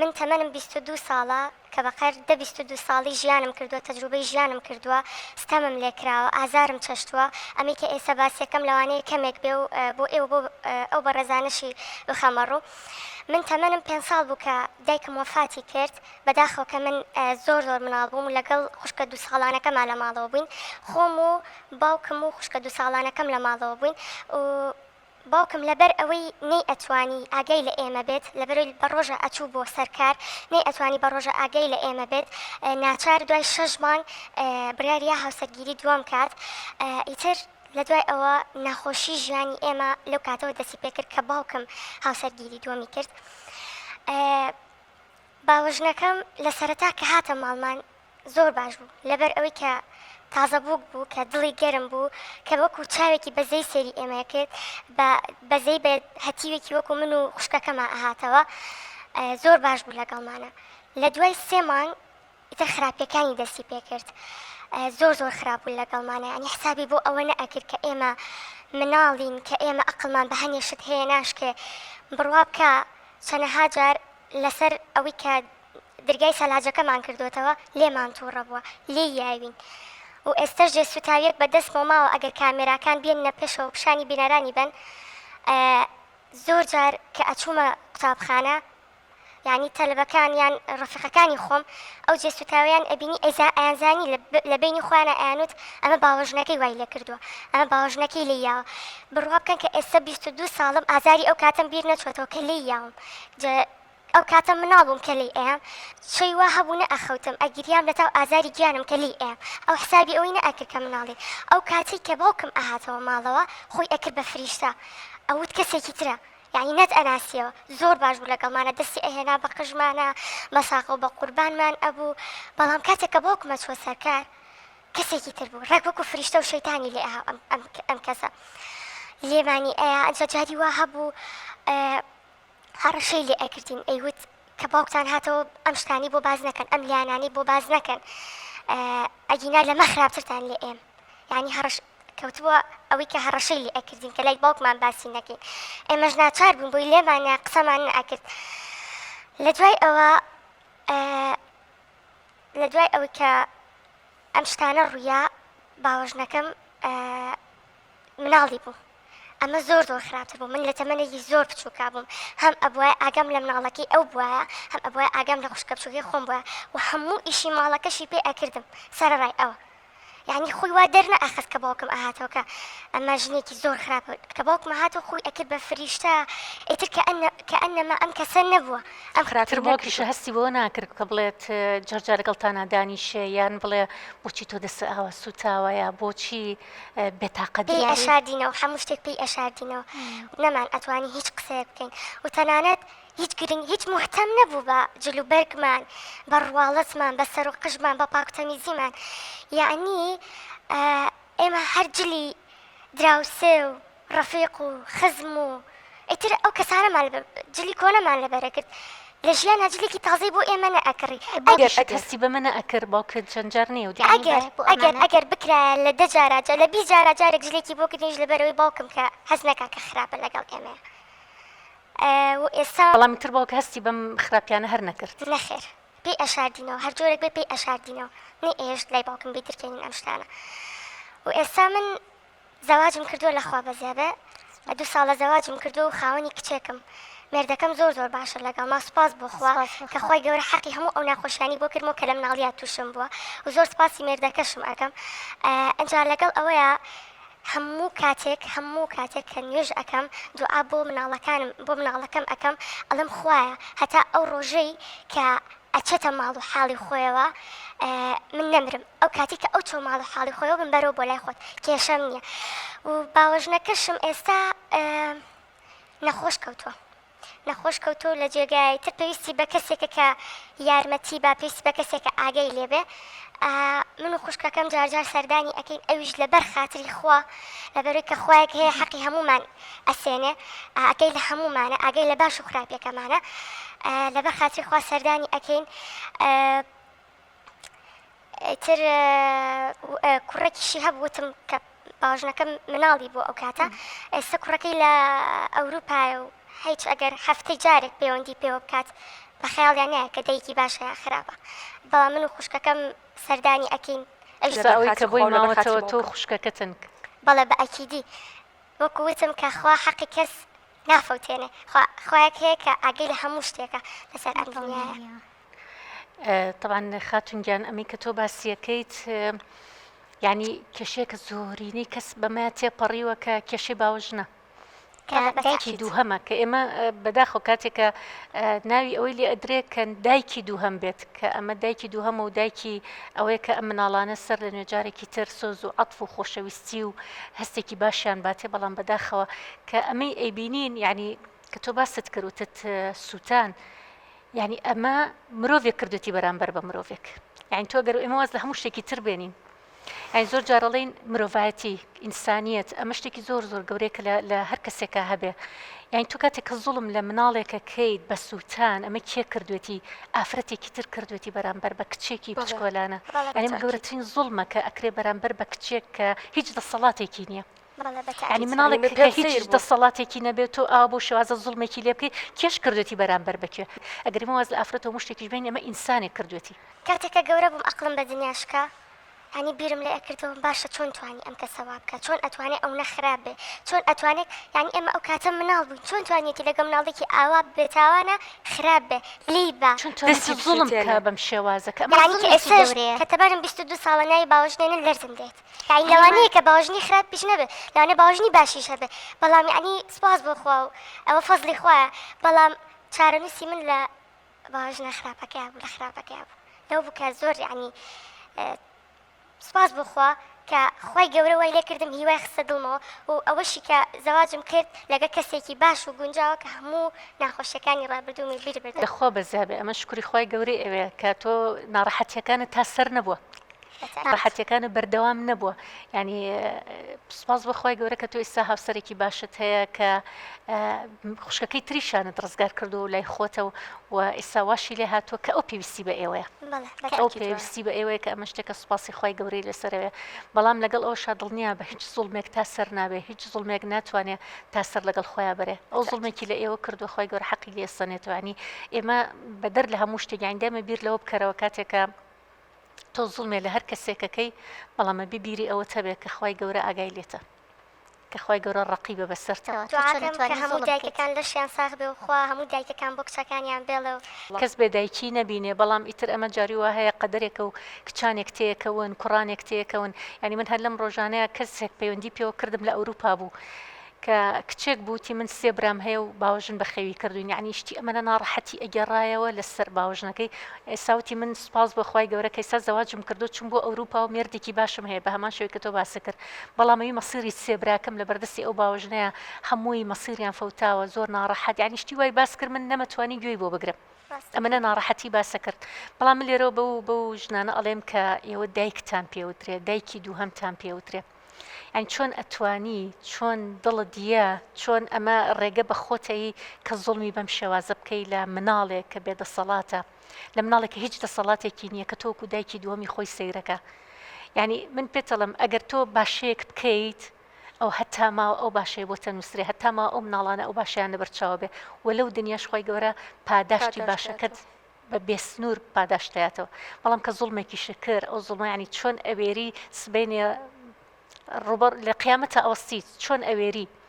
من تەمەنم 22 ساڵە کە بەقەر دە 22 ساڵی ژیانم کردووە، تەجروبەی ژیانم کردووە، ستەمم لێکراوە، ئازارم چەشتووە. ئەمەی کە ئێستا باسیەکەم لەوانەیە کەمێک بێ و بۆ ئێوە بۆ ئەو بە ڕێزانشی بخەمەڕوو. من تەمەنم 5 ساڵ بوو کە دایکم وەفاتی کرد، بەداخەوە کە من زۆر مناڵ بووم و لەگەڵ خوشکە 2 ساڵانەکەمان لە ماڵەوە بووین، خۆم و باوکم و خوشکە 2 ساڵانەکەم لە ماڵەوە بووین و باوکم لەبەر ئەوەی نەی ئەتوانی ئاگەی لە ئێمە بێت، لەبەر بە ڕۆژە ئەچوو بۆ سەرکار، نەی ئەتوانی بە ڕۆژە ئاگەی لە ئێمە بێت، ناچار دوای 6 مانگ بڕیاریا هاوسەرگیری دووەم کات. ئیتر لە دوای ئەوە ناخۆشی ژیانی ئێمە لەو کاتەوە دەستی پێکرد کە باوکم هاوسەرگیری دووەمی کرد. باوەژنەکەم لە سەرەتا کە هاتە ماڵمان زۆر باش بوو، لەبەر ئەوەی کە تازە بووک بوو کە دڵی گەرم بوو کە وەکو چاوێکی بەزەی سێری ئێمە کرد، بەزەی بە هەتیوێکی وەکو من و خوشکەکەمە ئاهاتەوە، زۆر باش بوو لەگەڵمانە. لە دوای 3 مانگ ئیتر خراپیەکانی دەستی پێکرد، زۆر خراپ بوو لەگەڵمانە، ئەنی حسابی بۆ ئەوە نەئەکرد کە ئێمە مناڵین، کە ئێمە ئەقڵمان بە هەنێشت هەیە ناشکێ بڕوا بکە. چەنەها جار لەسەر ئەوەی کە دەرگای سەلاجەکەمان کردوێتەوە لێمان تووڕە بووە، لێ یاوین و ئێستاش جێ سوتاویەک بەدەستمەوە ماوە ئەگەر کامێراکان بێنە پێشەوە پیشانی بینەرانی بن. زۆر جار کە ئەچوومە قوتابخانە یعنی تەلەبەکان یان ڕەفیقەکانی خۆم ئەو جێ سوتاویان ئەبینی ئەیانزانی لە بینی خوانە ئەیانوت ئەمە باوەژنەکەی وای لێ کردووە، ئەمە باوەژنەکەی لێ یاوە. بڕوا بکەن کە ئێستا 22 ساڵم ئازاری ئەو کاتم بیر نەچۆتەوە کە لێ یاوم، ئەو کاتە مناڵ بووم کە لێ ئەیام، شەی وا هەبوو نەئەخەوتم، ئەگیریام لە تاو ئازاری گیانم کە لێ ئەیام، ئەو حسابی ئەوەی نەئەکرد کە مناڵێ. ئەو کاتی کە باوکم ئاهاتەوە ماڵەوە خۆی ئەکرد بە فریشتە، ئەوت کەسێکی ترە، یعنی نەت ئەناسیەوە، زۆر باش بوو لەگەڵمانە، دەستی ئەهێنا بە قژمانە بە ساق و بە قوربانمان ئەبوو. بەڵام کاتێک کە باوکمە چوە سەرکار کەسێکی تر بوو، ڕێک وەکو فریشتە و شەیتانی لێ ئەم کەسە لێمانی ئەیە. ئەجا جاری وا هەبوو هەڕەشەی لێ ئەکردین، ئەیوت کە باوکتان هاتەوە ئەم شتانی بۆ باز نەکەن، ئەم لیانانی بۆ باز نەکەن، ئەگینا لەمە خراپترتان لێ ئێم، یعنی هەڕەش کەوتووە ئەوەی کە هەڕەشەی لێ ئەکردین کە لای باوکمان باسی نەکەین. ئێمەش ناچار بووین بۆی لێمانە قسەمان نەئەکرد. لە دوای ئەوەی کە ئەم شتانە ڕوویا باوەژنەکەم مناڵی بوو، ئەمە زۆر خراپتر بوو. من لە تەمەنێکی زۆر بچووکا بووم، هەم ئەبووە ئاگەم لە مناڵەکەی ئەو بووە، هەم ئەبووە ئاگەم لە خوشکە بچووکەی خۆم بووە و هەموو ئیشی ماڵەکەشی پێ ئەکردم سەرڕای ئەوە. یعنی خۆی وا دەرنەئەخست کە باوکم ئاهاتەوە کە ئەمە ژنێکی زۆر خراپە، کە باوکم هاتەوە خۆی ئەکرد بە فریشتە، ئیتر کە ئەنەما ئەم کەسە نەبووە. ئەم خراپتر باوکیشە هەستی بۆ ناکرد کە بڵێت جارجار لەگەڵتانە دانیشێ یان بڵێ بۆچی تۆ دەست ئاوە سوتاوە یا بۆچی بێتاقەتی پێی ئەشاردینەوە، هەموو شتێک پێی ئەشاردینەوە، نەمان ئەتوانی هیچ قسەیە بکەین و تەنانەت هیچ گرنگ هیچ مهتەم نەبوو بە جلوبەرگمان، بە ڕواڵەتمان، بە سەر و قژمان، بە پاکتەمیزیمان. یعنی ئێمە هەر جلی دراوسێ و ڕەفیق و خزم و ئیتر ئەو کەسانەمان جلی کۆنەمان لەبەرە کرد، لە ژیان هەجلێکی تازەی بۆ ئێمە نەئەکڕی. هەستی بە منە ئەکرد باوکرد چەندجار نیە و ئەگەر بکرایە لە 10 جارە لە 20 جارە جارێک جلێکی بۆ کردنیش لەبەرەوەی باوکم کە هەز نەکا کە خراپە لەگەڵ ئێمە. ئێستا بەڵامی تر باوکە هەستی بەم خراپیانە هەر نەکرد. نەخێر، پێی ئەشاردینەوە، هەر جۆرێک بێ پێی ئەشاردینەوە، نەی ئێش لای باوکم بیترکەین ئەم شتانە. و ئێستا من زەواجم کردووە لەخوا بەزیابە، 2 ساڵە زەواجم کردو و خاوەنی کچێکم، مێردەکەم زۆر باشە لەگەڵ ما، سپاس بۆ خوا کە خۆی گەورە حەقی هەموو ئەو ناخۆشیانی بۆ کردمەوە کە لە مناڵیات تووشم بووە و زۆر سپاسی مێردەکەشم ئەەکەم. ئەنجا لەگەڵ ئەوەیە هەموو کاتێک کە نوێژ ئەەکەم دوعا بۆ مناڵەکەم ئەەکەم، ئەڵم خوایە هەتا ئەو ڕۆژەی کە ئەچێتە ماڵ و حاڵی خۆیەوە من نەمرم، ئەو کاتی کە ئەو چۆ ماڵ و حاڵی خۆیەوە بم بەرەوە بۆ لای خۆت کێشەم نییە. و باوەژنەکەشم ئێستا نەخۆش کەوتۆ لە جێگای تر پێویستی بە کەسێکە کە یارمەتی با پێویستی بە کەسێکە ئاگەی لێبێ. من و خوشکەکەم جارجار سەردانی ئەەکەین ئەویش لەبەر خاتری خوا، لەبەرەوەی کە خوایەک هەیە حەقی هەمومان ئەسێنێ، ئەگەی لە هەمومانە، ئاگەی لە باش و خراپیەکەمانە، لەبەر خاتری خوا سەردانی ئەەکەین. تر کوڕێکیشی هەبووتم کە باوەژنەکەم مناڵی بۆ ئەو کاتە، ئێستا کوڕەکەی لە ئەوروپایە و هیچ ئەگەر هەفتەی جارێک پەیوەندی پێوە بکات بە خەیاڵیان نییە کە دایکی باشە یا خراپە بەڵام من و خوشکەکەم سەردانی ئەکەین ئەوستا ئەوەی کە بۆی ماوەتەوە تۆ خوشکەکەتن بەڵێ بە ئەکیدی وەکو وتم کە خوا حەقی کەس نافەوتێنێ خوایەک هەیە کە ئاگەی لە هەموو شتێکە لەسەر ئەم دنیایە. طبعا خاتونگیان ئەمی کە تۆ باسیەکەیت یعنی کێشەیەکە زۆرینەی کەس بەمە تێپەڕیوە کە کێشەی باوەژنە دایکی دووهەمە کە ئێمە بەداخۆ کاتێکە ناوی ئەوەی لێ ئەدرێت کە دایکی دووهەم بێت کە ئەمە دایکی دووهەمە و دایکی ئەوەیە کە ئەم مناڵانە سەر لە نوێجارێکی تر سۆز و عەتف و خۆشەویستی و هەستێکی باشیان باتێ بەڵام بەداخەوە کە ئەمەی ئەیبینین یعنی کە تۆ باست کردوتت سووتان یعنی ئەمە مرۆڤێک کردوتی بەرامبەر بە مرۆڤێک یعنی تۆ گەر ئێمە واز لە هەموو شتێکی تر بێنین یعنی زۆر جارەڵین مرۆڤایەتی ئینسانیەت ئەمە شتێکی زۆر زۆر گەورەیەکە لە هەر کەسێکە هەبێ یعنی تو کاتێک کە زوڵم لە مناڵێکە کەیت بە سووتان ئەمە کێ کردوێتی ئافرەتێکی تر کردوێتی بەرامبەر بە کچێکی بچکۆلانە یعنی گەورەترین زوڵمە کە ئەکرێ بەرامبەر بە کچێک کە هیچ دەسەڵاتێکی نییە ینی مناڵێک کە هیچ دەسەڵاتێکی نەبێت و ئا بۆ شێوازە زوڵمێکی لێ بکەیت کێش کردوێتی بەرامبەر بکوێ ئەگەری مەواز لە ئافرەتەوە مشتێکی بین ئەمە ئینسانێک کردوێتی کاتێکە گەورە بووم عەقڵم بە دنیاشکە ینی بیرم لێ ئەکردەوە باشە چۆن توانی ئەم کەسەوا بکە چۆن ئەتوانێت ئەو نەخراب بێ چۆن ئەتوانێت ینی ئێمە ئەو کاتە مناڵ بووین چۆن توانێتی لەگەڵ مناڵێکی ئاوا بێتاوانە خراب بێ لی بە دەستی زوڵم کە بەم شێوازەکە کە تەبارم 22 ساڵە ناوی باوەژنێنە لەرزم دێت یعنی لەوانەیە کە باوەژنی خراپ پیش نەبێ لەوانێ باوەژنی باشیش هەبێ بەڵام یعنی سپاس بۆ خوا و ئەوە فەزلی خوایە بەڵام چارەنووسی من لە باوەژنە خراپەکەی بوو لە خراپەکەی بوو لەو بوو کە زۆر یعنی سپاس بخوا کە خی گەورە وای لێ کردم هیوای خستە دڵمەوە و ئەوەشی کە زەواجم کرد لەگە کەسێکی باش و گونجاوە کە هەموو ناخۆشیەکانی ڕابردوومی بیر بردە دەخوا بەزابێ ئەمە شکری خی گەورەی ئەوێ کە تۆ ناڕەحەتیەکانت تا سەر نەبووە ڕەحەتیەکانە بەردەوام نەبووە ینی سپاس بەخوای گەورە کە تۆ ئێستا هاوسەرێکی باشت هەیە کە خوشکەکەی تریشانت ڕزگار کردو و لای خۆتە و ئێستا واشی لێ هاتووە کە ئەو پێویستی بە ئێوەیە ئەو پێویستی بە ئێوەیە کە ئەمە شتێکە سوپاسی خی گەورەی لەسەرەوە بەڵام لەگەڵ ئەوشا دڵنییا بە هیچ زوڵمێک تا سەر نابێ هیچ زوڵمێک ناتوانێت تا سەر لەگەڵ خۆیان بەرێ ئەو زوڵمێکی لە ئێوە کردووە خی گەورە حەقی لێسەنێتەوە ینی ئێمە بەدەر لە هەموو شتێک یاندەمە بیر لەوە بکەرەوە کاتێکە تۆ زوڵمێ لە هەر کەسێکەکەی بەڵامە ببیری ئەوە تەبێت کە خی گەورە ئاگای لێتە کە خی گەورە ڕقیبە بەسەرتەوە هەموو دایکەکان لەشیان ساغ بێ وخوا هەموو دایکەکان بۆ کچەکانیان بێڵێ کەس بێدایکی نەبینێ بەڵام ئیتر ئەمە جاری وا هەیە قەدەرێکە و کچانێک تێکەون کوڕانێک تێکەون ینی من هەر لەم ڕۆژانەیە کەسێک پەیوەندی پێوە کردم لە ئەوروپا بوو کە کچێک بووتی من سێ برام هەیە و باوژن بەخەوی کردوین یعنی شتی ئەمەە ناڕەحەتی ئەگەڕایەوە لەسەر باوژنەکەی ئێساوتی من سپاس بەخوای گەورە کە ئێستا زەواجم کردو چون بۆ ئەوروپا و مێردێکی باشم هەیە بە هەمان شوی کە تۆ باسە کرد بەڵامەوی مەسیری سێ براکەم لە بەردەستی ئەو باوژنەیە هەمووی مەسیریان فەوتاوە زۆر ناڕەحەت یعنی شتی وای باس کرد من نەمەتوانی گوێی بۆ بگرم ئەمەە ناڕەحەتی باسە کرد بەڵام من لێرەوە بەو ژنانە ئەڵێم کە ئێوە دایکتان پێوترێ دایکی دووهەمتان پێوترێ ئەین چۆن ئەتوانی چۆن دڵت دیە چۆن ئەمە ڕێگە بە خۆتەی کە زوڵمی بەم شێوازە بکەی لە مناڵێک کە بێدەسەڵاتە لە مناڵێک کە هیچ دەسەڵاتێکی نییە کە تۆکو دایکی دووەمی خۆی سەیرەکە یعنی من پێتەڵم ئەگەر تۆ باشەیەک بکەیت ئەو هەتا ماوە ئەو باشەیە بۆ تەنووسێ هەتا ما ئەو مناڵانە ئەو باشیان لەبەرچاوە بێ وەلەو دنیاش خۆی گەورە پاداشتی باشەکەت بە بێسنوور پاداشتایەتەوە بەڵام کە زوڵمێکی شکر ئەو زوڵمە ینی چۆن ئەوێری سبینێ ڕوبەر لە قیامەتە ئەوستی چۆن ئەوێری